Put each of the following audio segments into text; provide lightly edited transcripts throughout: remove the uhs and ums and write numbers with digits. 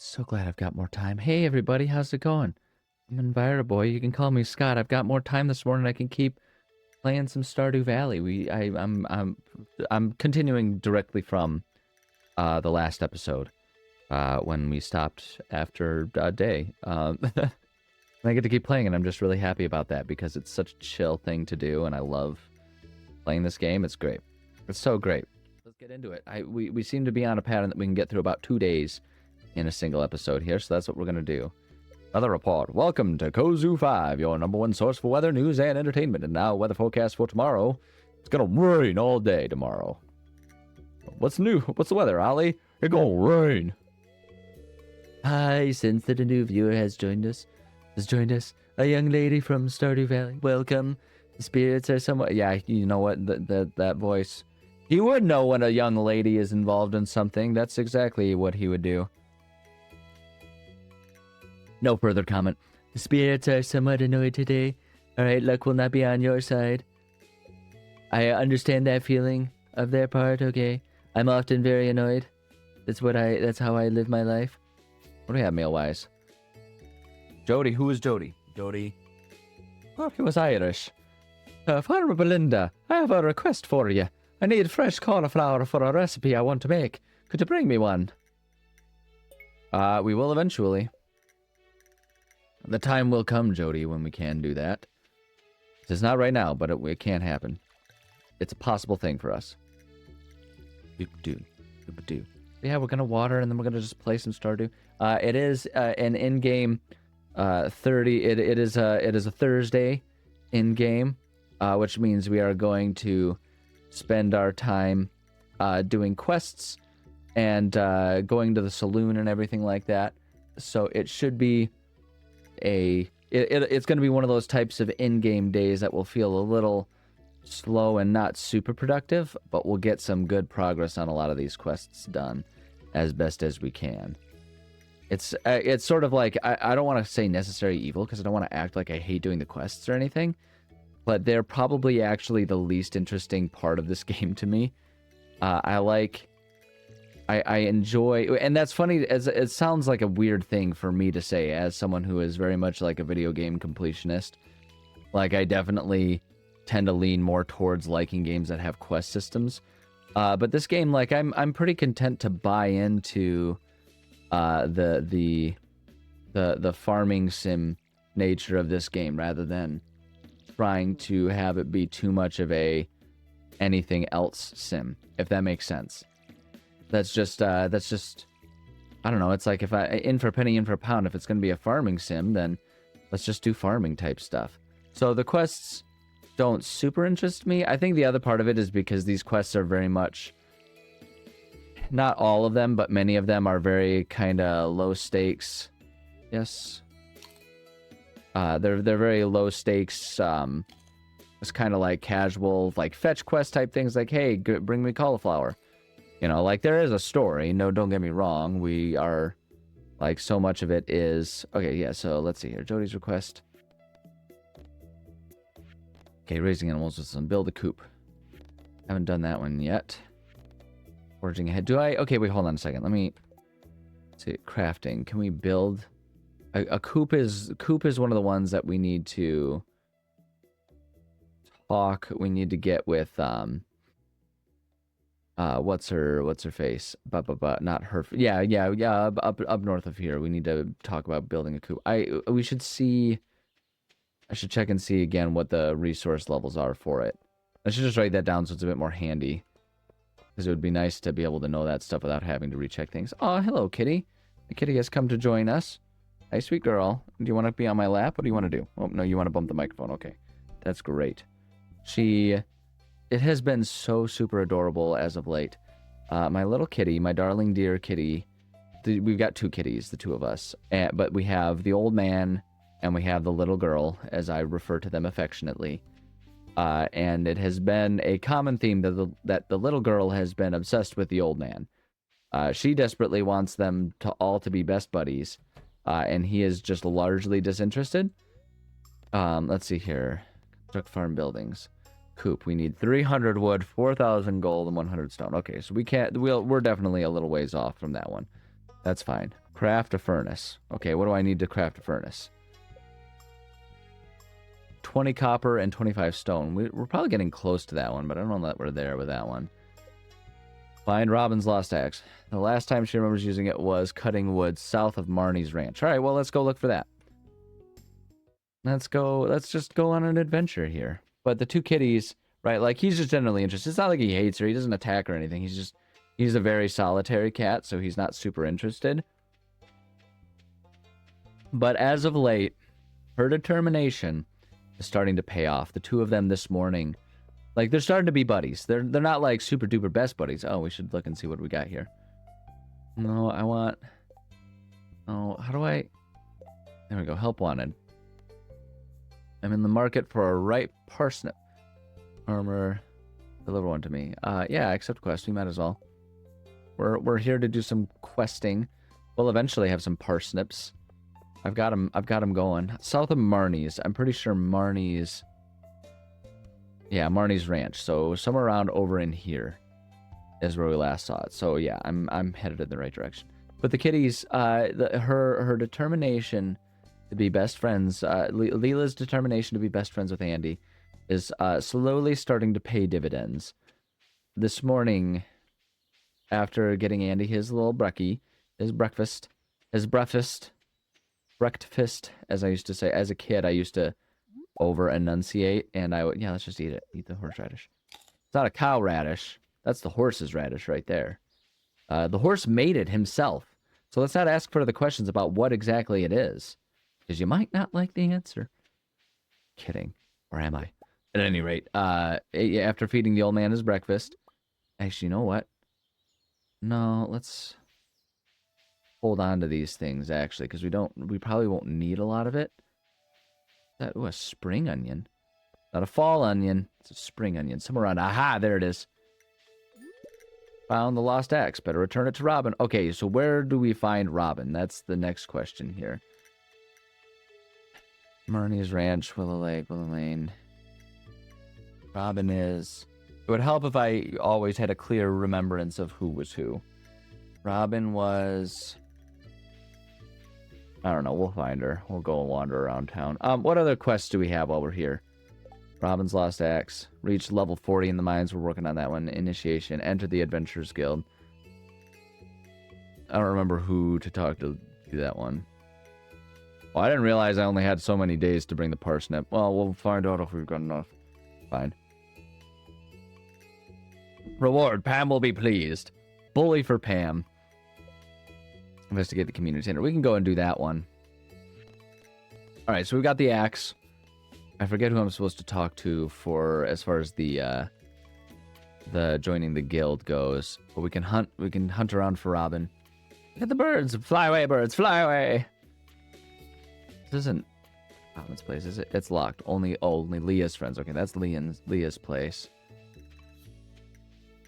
So glad I've got more time. Hey everybody, how's it going? I'm Enviro Boy. You can call me Scott. I've got more time this morning. I can keep playing some Stardew Valley. I'm continuing directly from the last episode when we stopped after a day. I get to keep playing, and I'm just really happy about that because it's such a chill thing to do, and I love playing this game. It's great. It's so great. Let's get into it. We seem to be on a pattern that we can get through about 2 days in a single episode here, so that's what we're going to do. Weather report. Welcome to Kozu 5, your #1 source for weather, news, and entertainment. And now, weather forecast for tomorrow. It's going to rain all day tomorrow. What's new? What's the weather, Ollie? It's going to rain. Hi, since that a new viewer has joined us, a young lady from Stardew Valley. Welcome. The spirits are somewhat... Yeah, you know what? That voice. He would know when a young lady is involved in something. That's exactly what he would do. No further comment. The spirits are somewhat annoyed today. Alright, luck will not be on your side. I understand that feeling of their part, okay? I'm often very annoyed. That's how I live my life. What do we have mail-wise? Jody, who is Jody? Jody. Oh, he was Irish. Farmer Belinda, I have a request for you. I need fresh cauliflower for a recipe I want to make. Could you bring me one? We will eventually. The time will come, Jody, when we can do that. It's not right now, but it can happen. It's a possible thing for us. Doop-doo. Doop-doo. Yeah, we're going to water, and then we're going to just play some Stardew. It is an in-game 30... It is a Thursday in-game, which means we are going to spend our time doing quests and going to the saloon and everything like that. So it should be it's going to be one of those types of in-game days that will feel a little slow and not super productive, but we'll get some good progress on a lot of these quests done as best as we can. It's sort of like, I don't want to say necessary evil because I don't want to act like I hate doing the quests or anything, but they're probably actually the least interesting part of this game to me. I enjoy, and that's funny, as it sounds like a weird thing for me to say as someone who is very much like a video game completionist. Like, I definitely tend to lean more towards liking games that have quest systems. But this game, like, I'm pretty content to buy into the farming sim nature of this game rather than trying to have it be too much of a anything else sim, if that makes sense. That's just, I don't know, it's like if in for a penny, in for a pound, if it's going to be a farming sim, then let's just do farming type stuff. So the quests don't super interest me. I think the other part of it is because these quests are very much, not all of them, but many of them are very kind of low stakes. Yes. They're very low stakes, it's kind of like casual, like fetch quest type things like, hey, bring me cauliflower. You know, like, there is a story. No, don't get me wrong. We are, like, so much of it is... Okay, yeah, so let's see here. Jody's request. Okay, raising animals with some... Build a coop. Haven't done that one yet. Forging ahead. Do I... Okay, wait, hold on a second. Let me... see, crafting. Can we build... A coop is... Coop is one of the ones that we need to... talk. We need to get with, what's her face? Not her. Yeah. Up north of here, we need to talk about building a coop. We should see. I should check and see again what the resource levels are for it. I should just write that down so it's a bit more handy, because it would be nice to be able to know that stuff without having to recheck things. Oh, hello, Kitty. The kitty has come to join us. Hey, sweet girl. Do you want to be on my lap? What do you want to do? Oh no, you want to bump the microphone. Okay, that's great. It has been so super adorable as of late. My little kitty, my darling dear kitty. We've got two kitties, the two of us. But we have the old man and we have the little girl, as I refer to them affectionately. And it has been a common theme that the little girl has been obsessed with the old man. She desperately wants them to all to be best buddies. And he is just largely disinterested. Let's see here. Construct farm buildings. Coop. We need 300 wood, 4,000 gold, and 100 stone. Okay, so we're definitely a little ways off from that one. That's fine. Craft a furnace. Okay, what do I need to craft a furnace? 20 copper and 25 stone. We're probably getting close to that one, but I don't know that we're there with that one. Find Robin's lost axe. The last time she remembers using it was cutting wood south of Marnie's ranch. All right, well, let's go look for that. Let's just go on an adventure here. But the two kitties, right, like, he's just generally interested. It's not like he hates her. He doesn't attack or anything. He's a very solitary cat, so he's not super interested. But as of late, her determination is starting to pay off. The two of them this morning, like, they're starting to be buddies. They're not like super duper best buddies. Oh, we should look and see what we got here. No, I want... Oh, how do I... There we go. Help wanted. I'm in the market for a ripe parsnip. Armor. Deliver one to me. Yeah, accept quest. We might as well. We're here to do some questing. We'll eventually have some parsnips. I've got them going. South of Marnie's. I'm pretty sure Marnie's... Yeah, Marnie's ranch. So somewhere around over in here is where we last saw it. So yeah, I'm headed in the right direction. But the kitties, her determination to be best friends, Leela's determination to be best friends with Andy is slowly starting to pay dividends. This morning, after getting Andy his little brekkie, his breakfast, as I used to say. As a kid, I used to over-enunciate, and I would, yeah, let's just eat it. Eat the horseradish. It's not a cow radish. That's the horse's radish right there. The horse made it himself. So let's not ask further questions about what exactly it is, because you might not like the answer. Kidding. Or am I? At any rate, after feeding the old man his breakfast... Actually, you know what? No, let's hold on to these things, actually, because we probably won't need a lot of it. Ooh, a spring onion. Not a fall onion. It's a spring onion. Somewhere around... Aha, there it is. Found the lost axe. Better return it to Robin. Okay, so where do we find Robin? That's the next question here. Marnie's Ranch, Willow Lake, Willow Lane. Robin is... It would help if I always had a clear remembrance of who was who. Robin was... I don't know. We'll find her. We'll go and wander around town. What other quests do we have while we're here? Robin's Lost Axe. Reach level 40 in the mines. We're working on that one. Initiation. Enter the Adventurers Guild. I don't remember who to talk to do that one. Well, I didn't realize I only had so many days to bring the parsnip. Well, we'll find out if we've got enough. Fine. Reward. Pam will be pleased. Bully for Pam. Investigate the community center. We can go and do that one. Alright, so we've got the axe. I forget who I'm supposed to talk to for as far as the joining the guild goes. But we can hunt around for Robin. Look at the birds! Fly away, birds! Fly away! This isn't Robin's place, is it? It's locked. Only Leah's friends. Okay, that's Leah's place.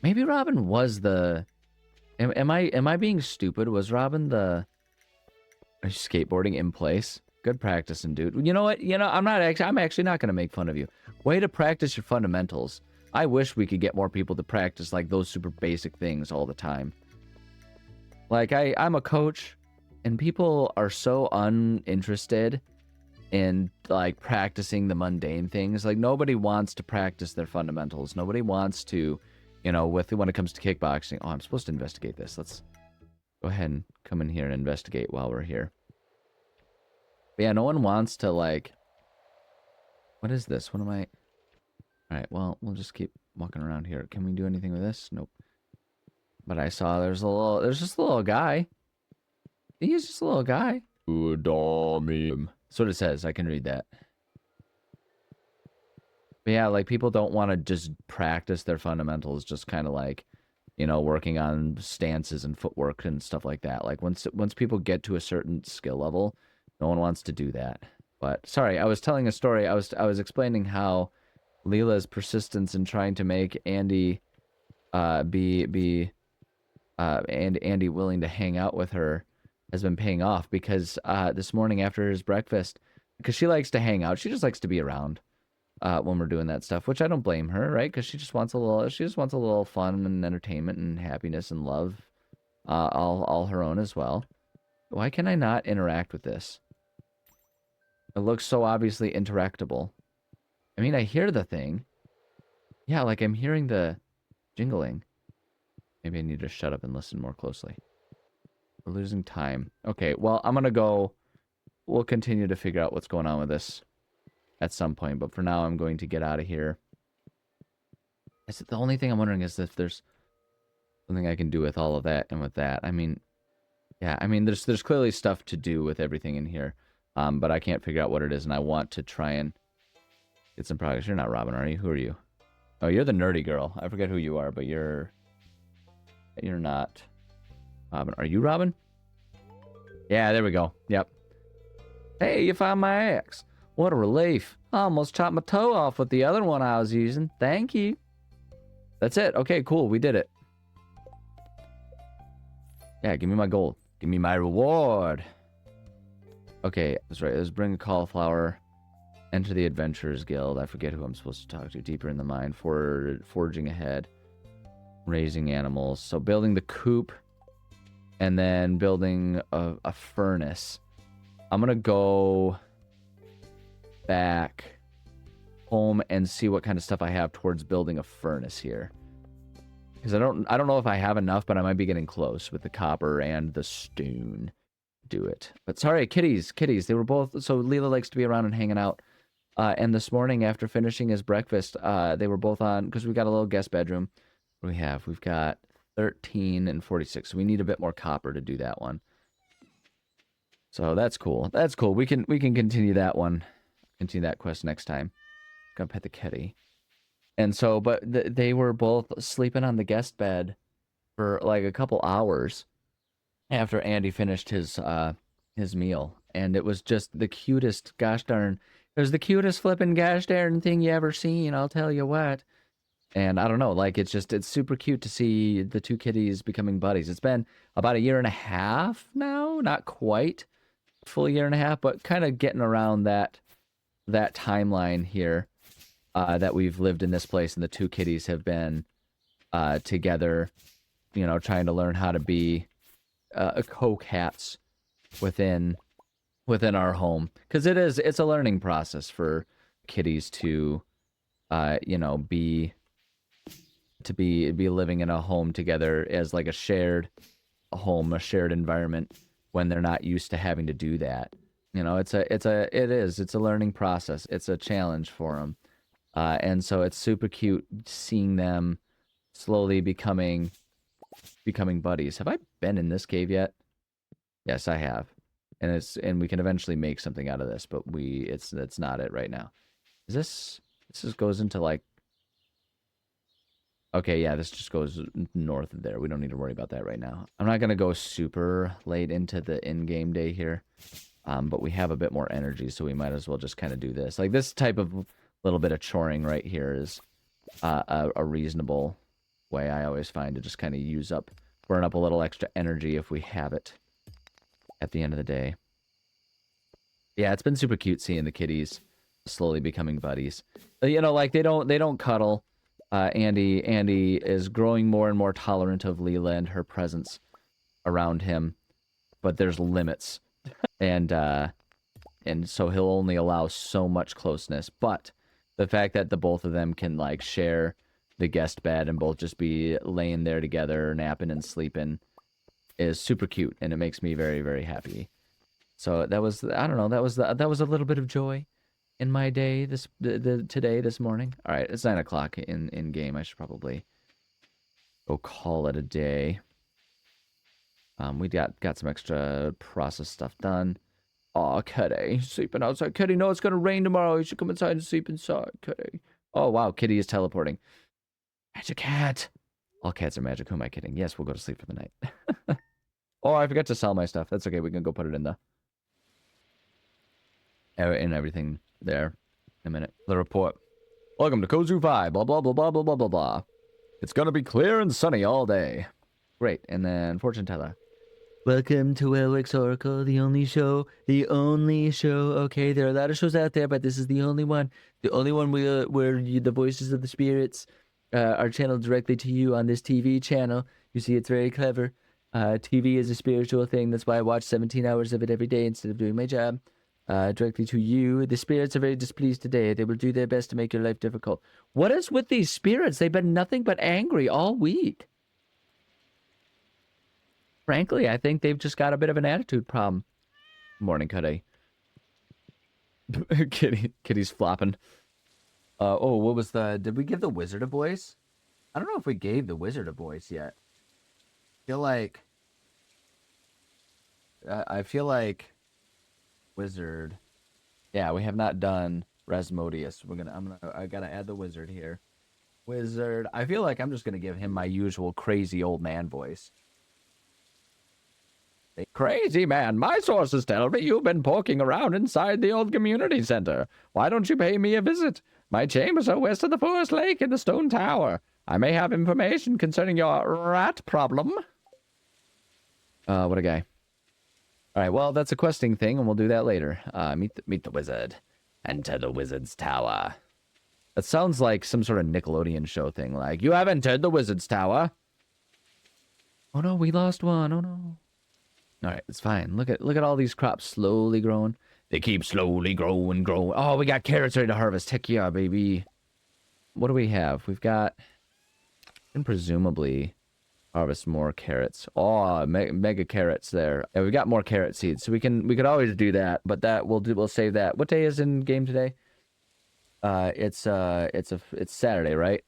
Maybe Robin was the... Am I being stupid? Was Robin the... Are you skateboarding in place? Good practicing, dude. You know what? I'm actually not going to make fun of you. Way to practice your fundamentals. I wish we could get more people to practice like those super basic things all the time. Like, I'm a coach, and people are so uninterested in, like, practicing the mundane things. Like, nobody wants to practice their fundamentals. Nobody wants to, when it comes to kickboxing. Oh, I'm supposed to investigate this. Let's go ahead and come in here and investigate while we're here. But yeah, no one wants to, like... What is this? What am I... Alright, well, we'll just keep walking around here. Can we do anything with this? Nope. But I saw there's just a little guy. He's just a little guy. That's what it says. I can read that. But yeah, like, people don't want to just practice their fundamentals, just kind of like, working on stances and footwork and stuff like that. Like, once people get to a certain skill level, no one wants to do that. But sorry, I was telling a story. I was explaining how Leela's persistence in trying to make Andy Andy willing to hang out with her has been paying off, because this morning after his breakfast, because she likes to hang out, she just likes to be around when we're doing that stuff, which I don't blame her, right? Because she just wants a little fun and entertainment and happiness and love all her own as well. Why can I not interact with this? It looks so obviously interactable. I mean, I hear the thing. Yeah, like I'm hearing the jingling. Maybe I need to shut up and listen more closely. We're losing time. Okay, well, I'm gonna go. We'll continue to figure out what's going on with this at some point, but for now, I'm going to get out of here. Is it the only thing I'm wondering is if there's something I can do with all of that and with that. I mean, yeah, I mean, there's clearly stuff to do with everything in here, but I can't figure out what it is, and I want to try and get some progress. You're not Robin, are you? Who are you? Oh, you're the nerdy girl. I forget who you are, but you're not Robin. Are you Robin? Yeah, there we go. Yep. Hey, you found my axe. What a relief. I almost chopped my toe off with the other one I was using. Thank you. That's it. Okay, cool. We did it. Yeah, give me my gold. Give me my reward. Okay, that's right. Let's bring a cauliflower. Enter the Adventurers Guild. I forget who I'm supposed to talk to. Deeper in the mine. Forging ahead. Raising animals. So building the coop. And then building a furnace. I'm going to go back home and see what kind of stuff I have towards building a furnace here. Because I don't know if I have enough, but I might be getting close with the copper and the stone. Do it. But sorry, kitties. They were both... So Leela likes to be around and hanging out. And this morning, after finishing his breakfast, they were both on... Because we got a little guest bedroom. What do we have? We've got 13 and 46. So we need a bit more copper to do that one. So that's cool. That's cool. We can continue that one. Continue that quest next time. Gonna pet the kitty. And so, but they were both sleeping on the guest bed for like a couple hours after Andy finished his meal. And it was just the cutest, gosh darn, it was the cutest flipping gosh darn thing you ever seen, I'll tell you what. And I don't know, like it's super cute to see the two kitties becoming buddies. It's been about a year and a half now, not quite full year and a half, but kind of getting around that timeline here. That we've lived in this place, and the two kitties have been together, you know, trying to learn how to be co-cats within our home, because it's a learning process for kitties to, you know, be living in a home together as like a shared home, a shared environment when they're not used to having to do that. You know, it's a learning process. It's a challenge for them. And so it's super cute seeing them slowly becoming buddies. Have I been in this cave yet? Yes, I have. And we can eventually make something out of this, but it's not it right now. Is this just goes into like... Okay, yeah, this just goes north of there. We don't need to worry about that right now. I'm not gonna go super late into the in-game day here. But we have a bit more energy, so we might as well just kind of do this. Like this type of little bit of choring right here is a reasonable way, I always find, to just kind of burn up a little extra energy if we have it at the end of the day. Yeah, it's been super cute seeing the kitties slowly becoming buddies. You know, like they don't cuddle. Andy is growing more and more tolerant of Leela and her presence around him, but there's limits. And so he'll only allow so much closeness. But the fact that the both of them can like share the guest bed and both just be laying there together, napping and sleeping, is super cute, and it makes me very, very happy. So that was, I don't know, that was a little bit of joy in my day this morning. All right, it's 9 o'clock in game. I should probably go call it a day. We got some extra process stuff done. Aw, Kitty, sleeping outside. Kitty, no, it's gonna rain tomorrow. You should come inside and sleep inside, Kitty. Oh, wow, Kitty is teleporting. Magic cat. All cats are magic. Who am I kidding? Yes, we'll go to sleep for the night. Oh, I forgot to sell my stuff. That's okay. We can go put it in everything there in a minute. The report. Welcome to Kozu 5. Blah, blah, blah, blah, blah, blah, blah, blah. It's gonna be clear and sunny all day. Great. And then fortune teller. Welcome to Elwick's Oracle, the only show. Okay, there are a lot of shows out there, but this is the only one. The only one where the voices of the spirits are channeled directly to you on this TV channel. You see, it's very clever. TV is a spiritual thing. That's why I watch 17 hours of it every day instead of doing my job. Directly to you. The spirits are very displeased today. They will do their best to make your life difficult. What is with these spirits? They've been nothing but angry all week. Frankly, I think they've just got a bit of an attitude problem. Morning, Cuddy. Kitty's flopping. Oh, what was the... Did we give the wizard a voice? I don't know if we gave the wizard a voice yet. I feel like wizard. Yeah, we have not done Rasmodius. I gotta add the wizard here. Wizard. I feel like I'm just gonna give him my usual crazy old man voice. Hey, crazy man, my sources tell me you've been poking around inside the old community center. Why don't you pay me a visit? My chambers are west of the Forest Lake in the Stone Tower. I may have information concerning your rat problem. What a guy. All right, well, that's a questing thing, and we'll do that later. Meet the wizard. Enter the wizard's tower. That sounds like some sort of Nickelodeon show thing, like, you have entered the wizard's tower. Oh no, we lost one. Oh no. All right, it's fine. Look at all these crops slowly growing. They keep slowly growing. Oh, we got carrots ready to harvest. Heck yeah, baby. What do we have? We've got, and presumably harvest more carrots. Oh, mega carrots there. Yeah, we got more carrot seeds, so we could always do that. But that we'll save that. What day is in game today? It's Saturday, right?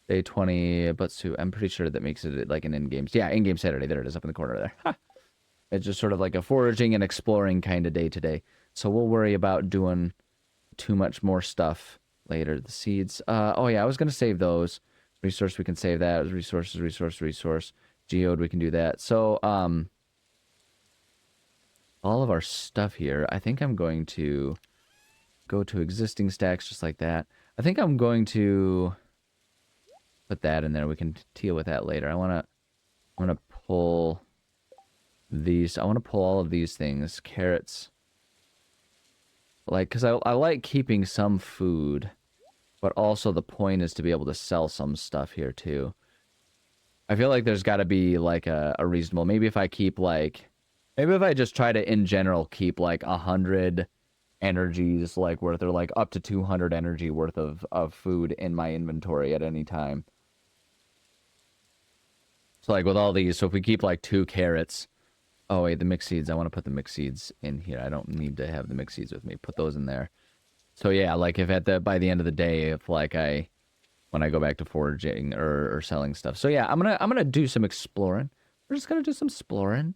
Day 20, but so I'm pretty sure that makes it like an in-game. Yeah, in-game Saturday. There it is, up in the corner there. Ha! It's just sort of like a foraging and exploring kind of day today. So we'll worry about doing too much more stuff later. The seeds. Oh yeah, I was gonna save those. Resource, we can save that. Resource. Geode, we can do that. So, all of our stuff here, I think I'm going to go to existing stacks just like that. I think I'm going to put that in there. We can deal with that later. I want to pull these. I want to pull all of these things. Carrots. Like, because I like keeping some food. But also the point is to be able to sell some stuff here too. I feel like there's got to be like a reasonable... Maybe if I keep like... Maybe if I just try to, in general, keep like 100 energies like worth, or like up to 200 energy worth of food in my inventory at any time. So like with all these, so if we keep like 2 carrots... Oh wait, the mixed seeds. I want to put the mixed seeds in here. I don't need to have the mixed seeds with me. Put those in there. So yeah, like if by the end of the day, if like when I go back to foraging or selling stuff. So yeah, I'm gonna do some exploring. We're just gonna do some exploring.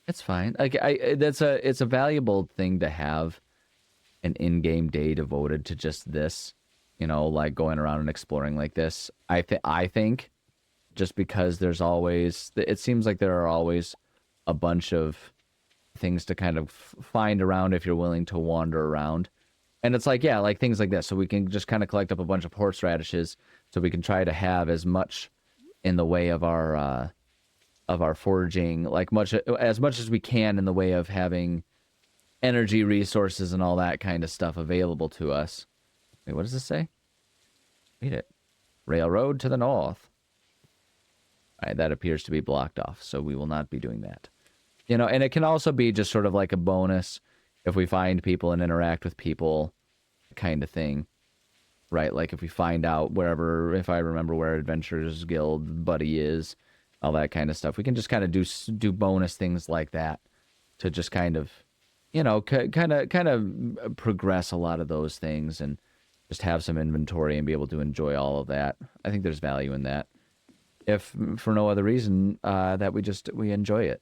It's fine. Like it's a valuable thing to have an in-game day devoted to just this, you know, like going around and exploring like this. I think just because there's always, it seems like there are always a bunch of things to kind of find around if you're willing to wander around. And it's like, yeah, like things like this. So we can just kind of collect up a bunch of horseradishes so we can try to have as much in the way of our foraging, like as much as we can in the way of having energy resources and all that kind of stuff available to us. Wait, what does this say? Read it. Railroad to the north. All right, that appears to be blocked off, so we will not be doing that. You know, and it can also be just sort of like a bonus if we find people and interact with people kind of thing, right? Like if we find out wherever, if I remember where Adventurers Guild buddy is, all that kind of stuff, we can just kind of do bonus things like that to just kind of, you know, kind of progress a lot of those things and just have some inventory and be able to enjoy all of that. I think there's value in that, if for no other reason that we enjoy it.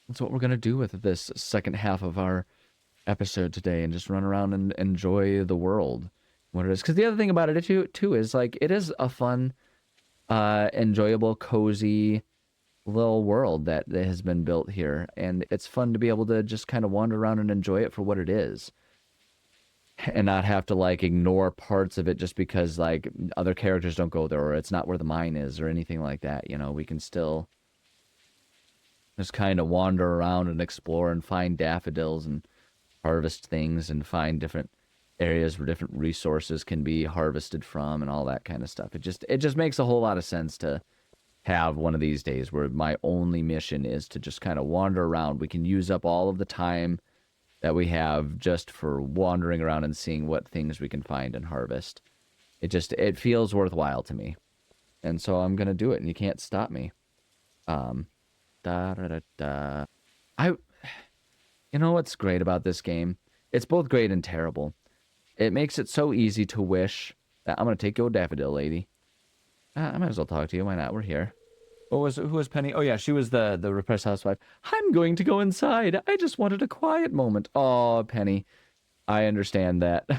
That's what we're going to do with this second half of our episode today, and just run around and enjoy the world, what it is. Because the other thing about it too is like it is a fun, enjoyable, cozy little world that has been built here, and it's fun to be able to just kind of wander around and enjoy it for what it is, and not have to like ignore parts of it just because like other characters don't go there or it's not where the mine is or anything like that. You know, we can still just kind of wander around and explore and find daffodils and harvest things and find different areas where different resources can be harvested from and all that kind of stuff. It just makes a whole lot of sense to have one of these days where my only mission is to just kind of wander around. We can use up all of the time that we have just for wandering around and seeing what things we can find and harvest. It feels worthwhile to me. And so I'm going to do it, and you can't stop me. Da, da, da, da. I, you know what's great about this game? It's both great and terrible. It makes it so easy to wish that I'm going to take your daffodil lady. I might as well talk to you. Why not? We're here. Who was Penny? Oh yeah, she was the repressed housewife. I'm going to go inside. I just wanted a quiet moment. Oh, Penny. I understand that.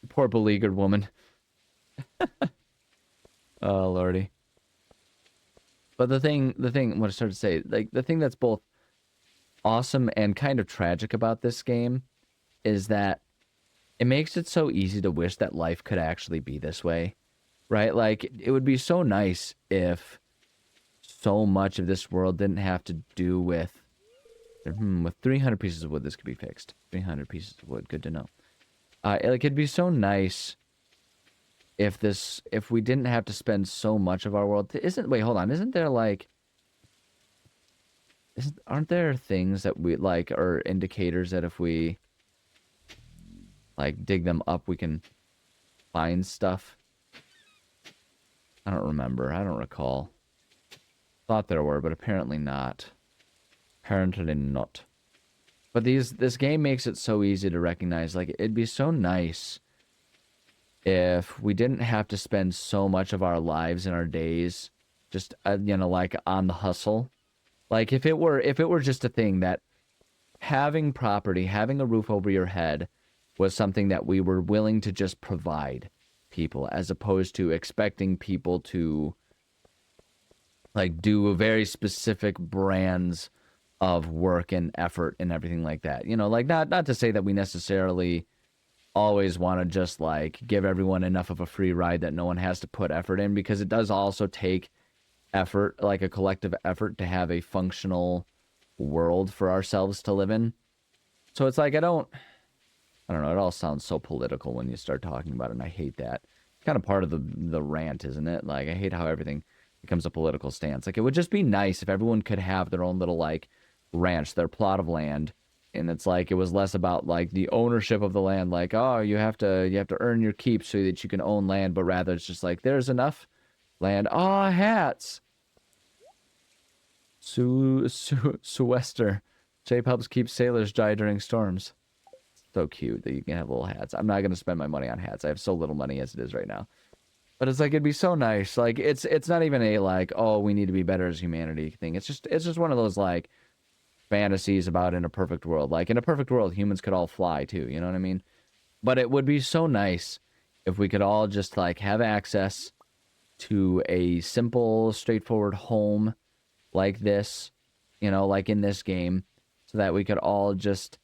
Poor beleaguered woman. Oh, lordy. But the thing, what I started to say, like the thing that's both awesome and kind of tragic about this game is that it makes it so easy to wish that life could actually be this way, right? Like it would be so nice if so much of this world didn't have to do with 300 pieces of wood, this could be fixed. 300 pieces of wood, good to know. Like it'd be so nice if we didn't have to spend so much of our world. Wait, hold on. Isn't there like, aren't there things that we like, or indicators that if we like dig them up, we can find stuff? I don't remember. I don't recall. Thought there were, but apparently not. Apparently not. But this game makes it so easy to recognize. Like, it'd be so nice if we didn't have to spend so much of our lives and our days just, like on the hustle. Like, if it were just a thing that having property, having a roof over your head was something that we were willing to just provide people, as opposed to expecting people to like do very specific brands of work and effort and everything like that. Like not to say that we necessarily always want to just like give everyone enough of a free ride that no one has to put effort in, because it does also take effort, like a collective effort, to have a functional world for ourselves to live in. So it's like I don't know, it all sounds so political when you start talking about it, and I hate that. It's kind of part of the rant, isn't it? Like, I hate how everything becomes a political stance. Like, it would just be nice if everyone could have their own little like ranch, their plot of land, and it's like it was less about like the ownership of the land, like, oh, you have to earn your keep so that you can own land, but rather it's just like there's enough land. Ah, hats. Suester. Shape helps keep sailors dry during storms. So cute that you can have little hats. I'm not going to spend my money on hats. I have so little money as it is right now. But it's like, it'd be so nice. Like, it's not even a like, oh, we need to be better as humanity thing. It's just one of those like fantasies about in a perfect world. Like, in a perfect world, humans could all fly too, you know what I mean? But it would be so nice if we could all just like have access to a simple, straightforward home like this, like in this game, so that we could all just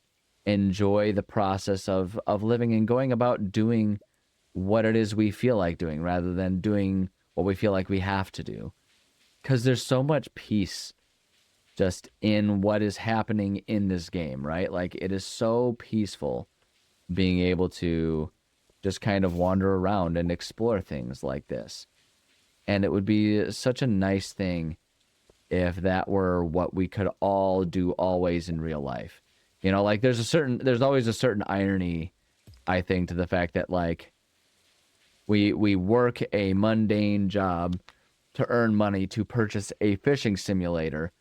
enjoy the process of living and going about doing what it is we feel like doing, rather than doing what we feel like we have to do. Because there's so much peace just in what is happening in this game, right? Like, it is so peaceful being able to just kind of wander around and explore things like this. And it would be such a nice thing if that were what we could all do always in real life. Like there's always a certain irony, I think, to the fact that like we work a mundane job to earn money to purchase a fishing simulator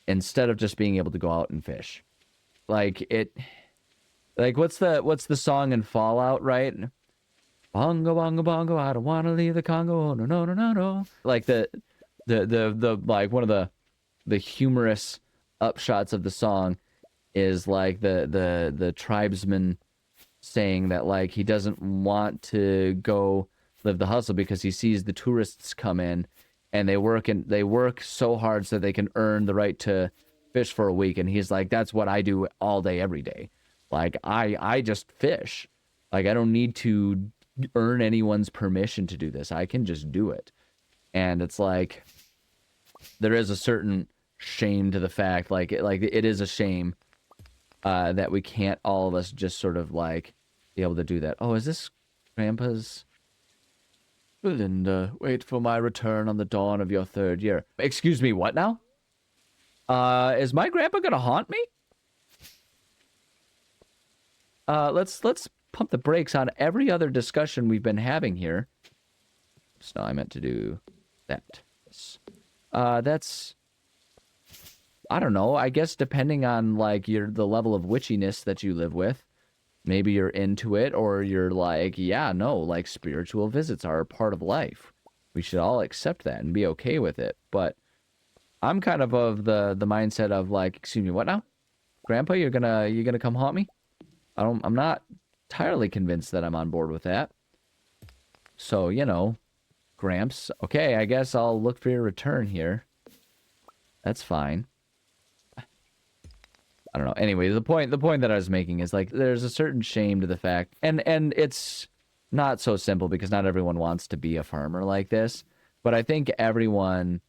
instead of just being able to go out and fish. Like what's the song in Fallout, right? Bongo bongo bongo, I don't want to leave the Congo. Oh, no no no no no. Like the like one of the humorous upshots of the song is like the tribesman saying that like he doesn't want to go live the hustle because he sees the tourists come in and they work so hard so they can earn the right to fish for a week, and he's like, that's what I do all day every day. Like I just fish. Like, I don't need to earn anyone's permission to do this. I can just do it. And it's like there is a certain shame to the fact, like it is a shame that we can't all of us just sort of like be able to do that. Oh, is this Grandpa's? Belinda, wait for my return on the dawn of your 3rd year. Excuse me, what now? Is my grandpa gonna haunt me? Let's pump the brakes on every other discussion we've been having here. So I meant to do that. That's, I don't know. I guess depending on like the level of witchiness that you live with, maybe you're into it, or you're like, yeah, no, like spiritual visits are a part of life. We should all accept that and be okay with it. But I'm kind of the mindset of like, excuse me, what now? Grandpa, you're gonna come haunt me? I'm not entirely convinced that I'm on board with that. So, Gramps, okay, I guess I'll look for your return here. That's fine. I don't know. Anyway, the point that I was making is like there's a certain shame to the fact, and it's not so simple because not everyone wants to be a farmer like this, but I think everyone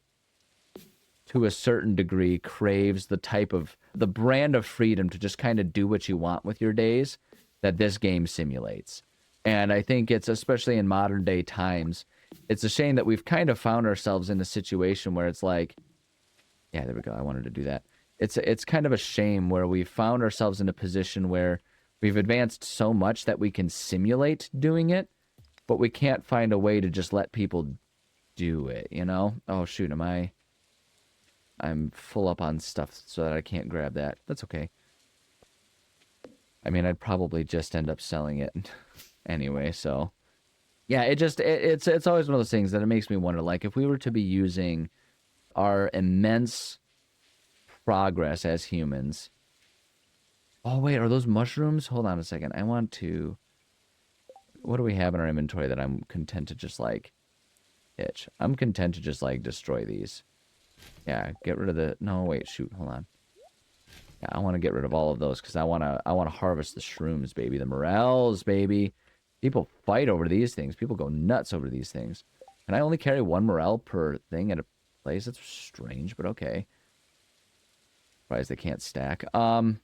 to a certain degree craves the brand of freedom to just kind of do what you want with your days that this game simulates. And I think it's, especially in modern day times, it's a shame that we've kind of found ourselves in a situation where it's like, yeah, there we go. I wanted to do that. It's kind of a shame where we've found ourselves in a position where we've advanced so much that we can simulate doing it, but we can't find a way to just let people do it, you know? Oh, shoot, I'm full up on stuff so that I can't grab that. That's okay. I mean, I'd probably just end up selling it anyway, so... Yeah, it's always one of those things that it makes me wonder, like, if we were to be using our immense progress as humans... Oh, wait, are those mushrooms? Hold on a second. I want to... What do we have in our inventory that I'm content to just, like, itch? I'm content to just, like, destroy these. Yeah, get rid of the... No, wait, shoot, hold on. Yeah, I want to get rid of all of those because I want to harvest the shrooms, baby. The morels, baby. People fight over these things. People go nuts over these things. Can I only carry 1 morel per thing at a place? That's strange, but okay. Surprised they can't stack. Dude, I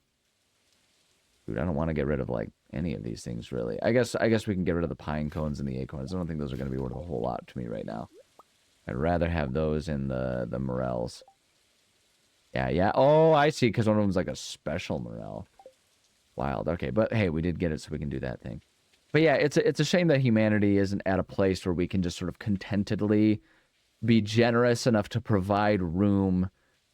don't want to get rid of, like, any of these things, really. I guess we can get rid of the pine cones and the acorns. I don't think those are going to be worth a whole lot to me right now. I'd rather have those in the morels. Yeah. Oh, I see, because one of them's like a special morel. Wild. Okay, but hey, we did get it, so we can do that thing. But yeah, it's a shame that humanity isn't at a place where we can just sort of contentedly be generous enough to provide room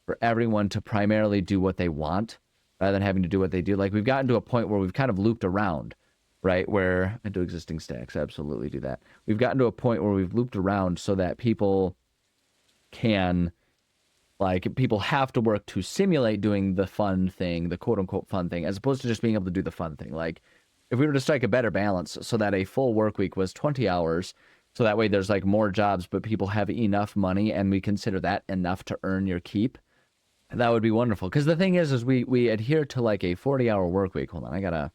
for everyone to primarily do what they want rather than having to do what they do. Like, we've gotten to a point where we've kind of looped around, right? Where, I do existing stacks, absolutely do that. We've gotten to a point where we've looped around so that people can... Like, people have to work to simulate doing the fun thing, the quote-unquote fun thing, as opposed to just being able to do the fun thing. Like, if we were to strike a better balance so that a full work week was 20 hours, so that way there's, like, more jobs, but people have enough money, and we consider that enough to earn your keep, that would be wonderful. Because the thing is we adhere to, like, a 40-hour work week. Hold on, I gotta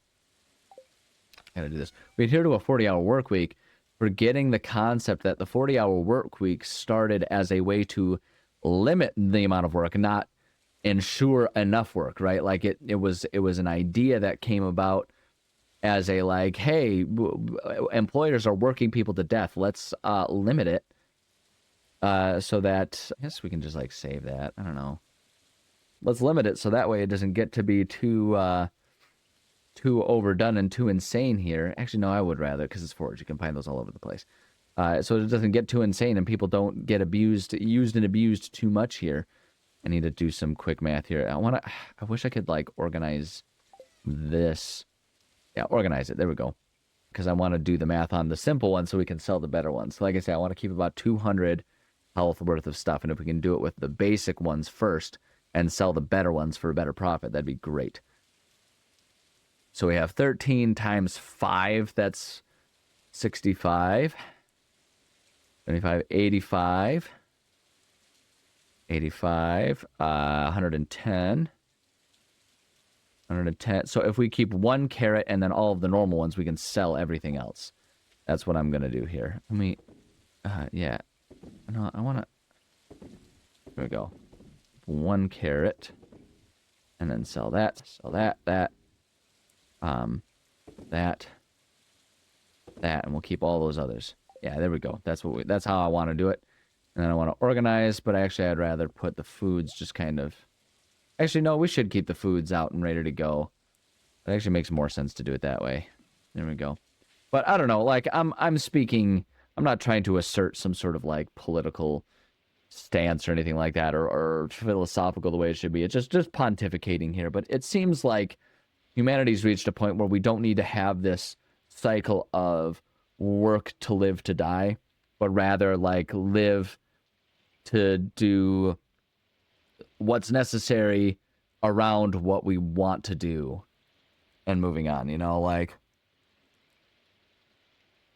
do this. We adhere to a 40-hour work week, forgetting the concept that the 40-hour work week started as a way to limit the amount of work, not ensure enough work, right? Like it was an idea that came about as a like, hey, employers are working people to death. Let's limit it so that I guess we can just like save that. I don't know. Let's limit it so that way it doesn't get to be too overdone and too insane here. Actually, no, I would rather, because it's Forge. You can find those all over the place. So it doesn't get too insane and people don't get used and abused too much here. I need to do some quick math here. I wish I could like organize this. Yeah, organize it. There we go. Because I want to do the math on the simple one so we can sell the better ones. So like I said, I want to keep about 200 health worth of stuff. And if we can do it with the basic ones first and sell the better ones for a better profit, that'd be great. So we have 13 times 5. That's 65. 75, 85, 110, 110. So if we keep 1 carrot and then all of the normal ones, we can sell everything else. That's what I'm going to do here. Let me, yeah. No, I want to, there we go. 1 carrot and then sell that, that, and we'll keep all those others. Yeah, there we go. That's how I want to do it. And then I want to organize, but actually I'd rather put the foods just kind of. Actually, no, we should keep the foods out and ready to go. It actually makes more sense to do it that way. There we go. But I don't know. Like I'm speaking. I'm not trying to assert some sort of like political stance or anything like that, or philosophical the way it should be. It's just pontificating here. But it seems like humanity's reached a point where we don't need to have this cycle of work to live to die, but rather like live to do what's necessary around what we want to do and moving on, like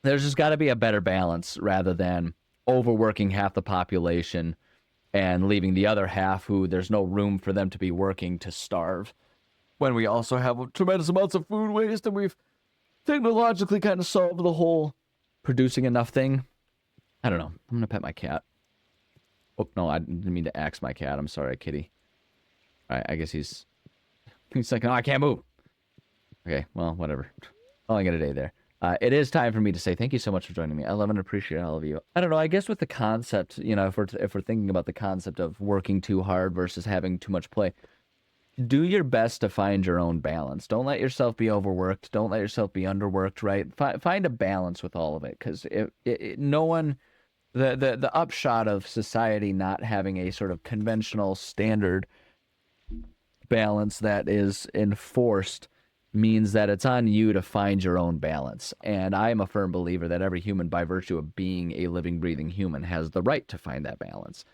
there's just got to be a better balance rather than overworking half the population and leaving the other half who there's no room for them to be working to starve when we also have tremendous amounts of food waste and we've technologically kind of solved the whole producing enough thing. I don't know. I'm going to pet my cat. Oh, no, I didn't mean to axe my cat. I'm sorry, kitty. All right, I guess he's like, no, I can't move. Okay, well, whatever. Calling it a day there. It is time for me to say thank you so much for joining me. I love and appreciate all of you. I don't know. I guess with the concept, if we're thinking about the concept of working too hard versus having too much play, do your best to find your own balance. Don't let yourself be overworked. Don't let yourself be underworked. Right? Find a balance with all of it, because no one. The upshot of society not having a sort of conventional standard balance that is enforced means that it's on you to find your own balance. And I am a firm believer that every human, by virtue of being a living, breathing human, has the right to find that balance.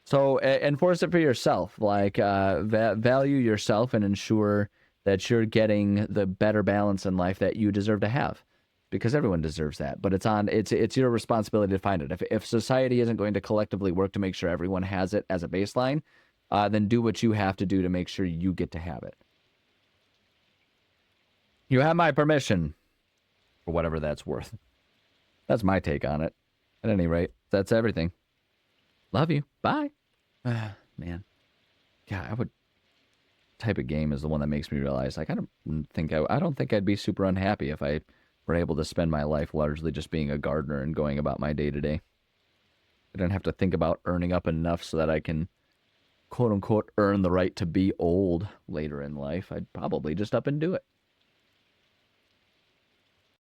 So enforce it for yourself. Like value yourself and ensure that you're getting the better balance in life that you deserve to have, because everyone deserves that. But it's your responsibility to find it. If society isn't going to collectively work to make sure everyone has it as a baseline, then do what you have to do to make sure you get to have it. You have my permission, for whatever that's worth. That's my take on it. At any rate, that's everything. Love you. Bye. Man. Yeah, I would. Type of game is the one that makes me realize, like, I don't think I'd be super unhappy if I were able to spend my life largely just being a gardener and going about my day to day. I don't have to think about earning up enough so that I can, quote unquote, earn the right to be old later in life. I'd probably just up and do it.